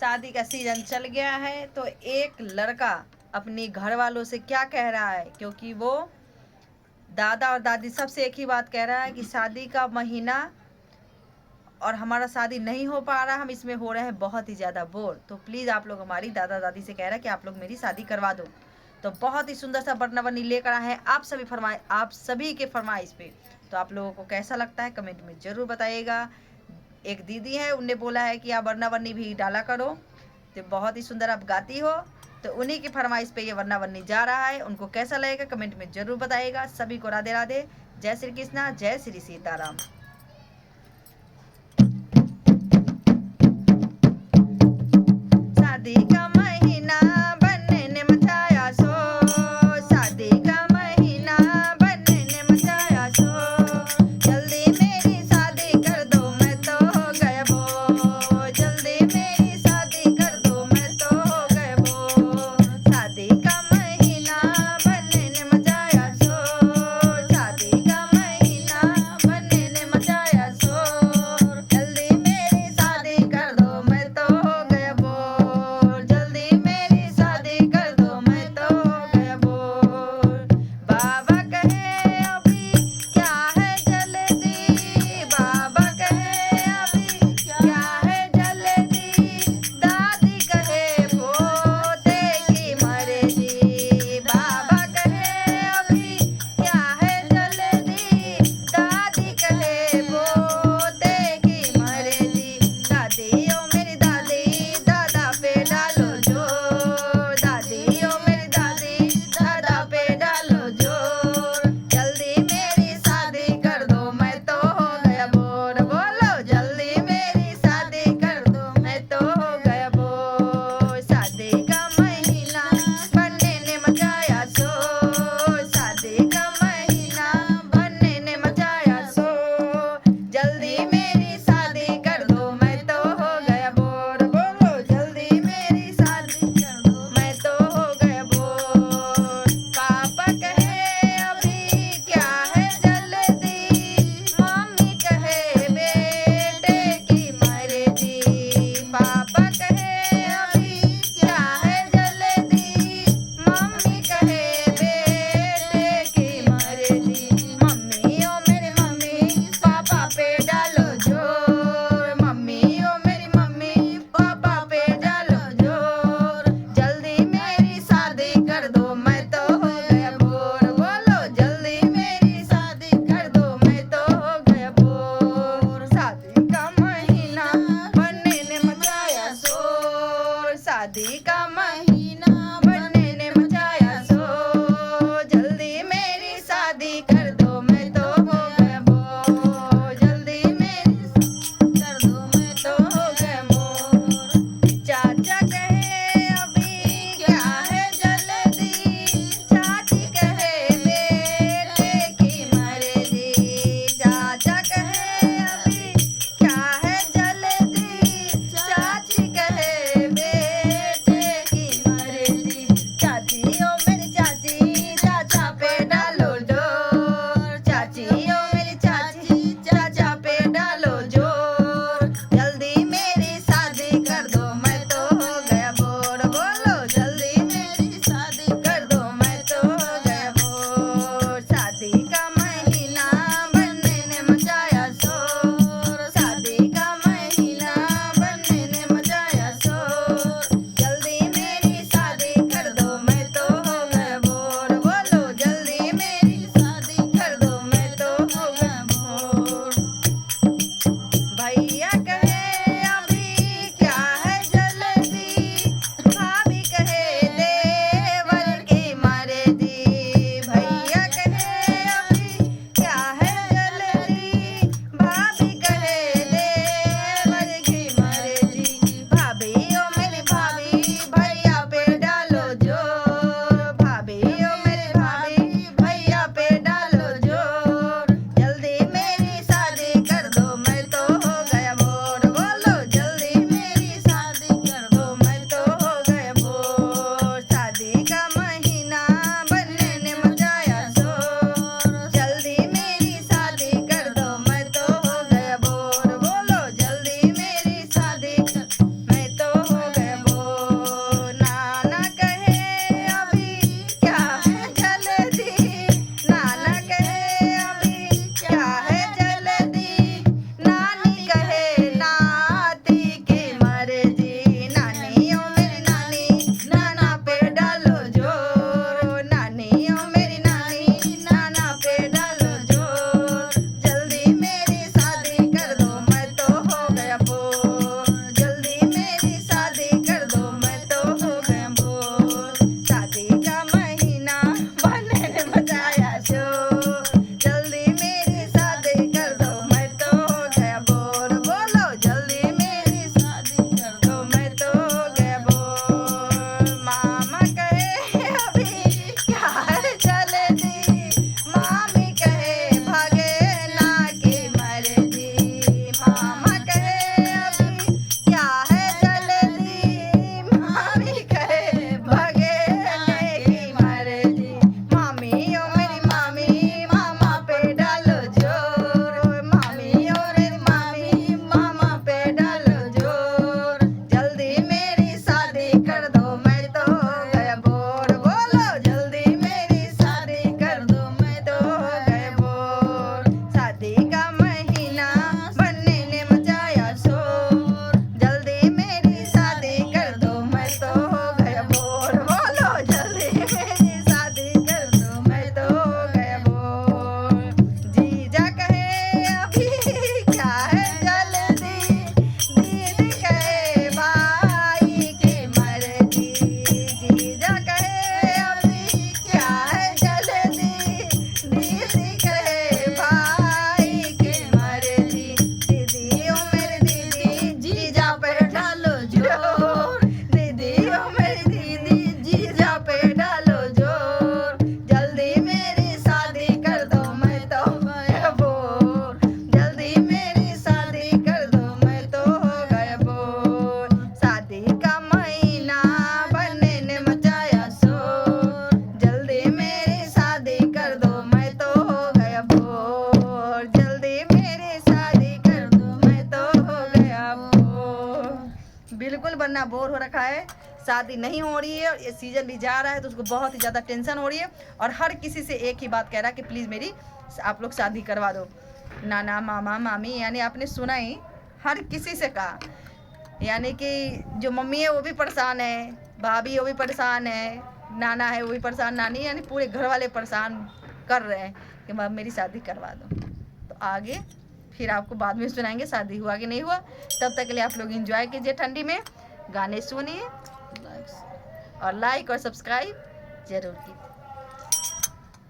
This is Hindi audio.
शादी का सीजन चल गया है तो एक लड़का अपनी घर वालों से क्या कह रहा है, क्योंकि वो दादा और दादी सबसे एक ही बात कह रहा है कि शादी का महीना और हमारा शादी नहीं हो पा रहा, हम इसमें हो रहे हैं बहुत ही ज़्यादा बोर। तो प्लीज़ आप लोग हमारी दादा दादी से कह रहा है कि आप लोग मेरी शादी करवा दो। तो बहुत ही सुंदर सा बरनावनी लेकर आए हैं आप सभी के फरमाइश पे। तो आप लोगों को कैसा लगता है कमेंट में ज़रूर बताइएगा। एक दीदी है, उनने बोला है कि आप बरनावनी भी डाला करो, तो बहुत ही सुंदर आप गाती हो। तो उन्हीं की फरमाइश पे ये बरनावनी जा रहा है। उनको कैसा लगेगा कमेंट में ज़रूर बताइएगा। सभी को राधे राधे, जय श्री कृष्णा, जय श्री सीताराम। शादी का महीना बनने ने मचाया शोर, शादी का महीना बनने ने मचाया शोर। जल्दी मेरी शादी कर दो मैं तो हो गया बोर, जल्दी मेरी शादी कर दो मैं तो हो गया बोर। शादी का महीना बनने ने मचाया शोर, शादी का महीना बनने ने मचाया शोर। जल्दी मेरी शादी कर दो मैं तो हो गया बोर, जल्दी मेरी शादी कर दो मैं तो हो गया बोर। बाबा कहे अभी क्या है जल्दी, बाबा कहे अभी क्या है जल्दी, दादी कहे पोते की मर्जी। बाबा कहे अभी क्या है जल्दी, दादी कहे पोते की मर्जी। दादी ओ मेरी दादी दादा पे डालो जोर, दादी ओ मेरी दादी दादा पे डालो जोर। जल्दी मेरी शादी कर दो मैं तो हो गया बोर, बोलो जल्दी मेरी शादी कर दो मैं तो हो गया बोर। शादी का महीना बनने ने मचाया शोर, शादी का महीना बनने ने मचाया शोर। जल्दी मेरी शादी कर दो मैं तो हो गया बोर, बोलो जल्दी मेरी शादी कर दो मैं तो हो गया बोर। पापा कहे अभी क्या है जल्दी, मम्मी कहे बेटे की मर्जी। पापा कहे अभी क्या है जल्दी, मम्मी कहे बेटे की मर्जी। मम्मी ओ मेरी मम्मी पापा पे डालो जोर, मम्मी ओ मेरी मम्मी पापा पे डालो जोर। जल्दी मेरी शादी कर दो मैं तो हो गया बोर, बोलो जल्दी मेरी शादी कर दो मैं तो हो गया बोर। शादी का महीना बनने ने मचाया शोर, शादी का महीना बनने ने मचाया शोर। जल्दी मेरी शादी कर दो मैं तो हो गया बोर, जल्दी मेरी कर दो मैं तो हो गया बोर। चाचा कहे अभी क्या है जल्दी, चाची कहे बेटे की मर्जी। चाचा कहे अभी क्या है जल्दी, चाची कहे बेटे बिल्कुल वरना बोर हो रखा है, शादी नहीं हो रही है और ये सीज़न भी जा रहा है तो उसको बहुत ही ज़्यादा टेंशन हो रही है और हर किसी से एक ही बात कह रहा है कि प्लीज़ मेरी आप लोग शादी करवा दो। नाना मामा मामी यानी आपने सुना ही, हर किसी से कहा, यानी कि जो मम्मी है वो भी परेशान है, भाभी वो भी परेशान है, नाना है वो भी परेशान, नानी यानी पूरे घर वाले परेशान कर रहे हैं कि मेरी शादी करवा दो। तो आगे फिर आपको बाद में सुनाएंगे शादी हुआ कि नहीं हुआ। तब तक के लिए आप लोग एंजॉय कीजिए ठंडी में, गाने सुनिए और लाइक और सब्सक्राइब जरूर कीजिए।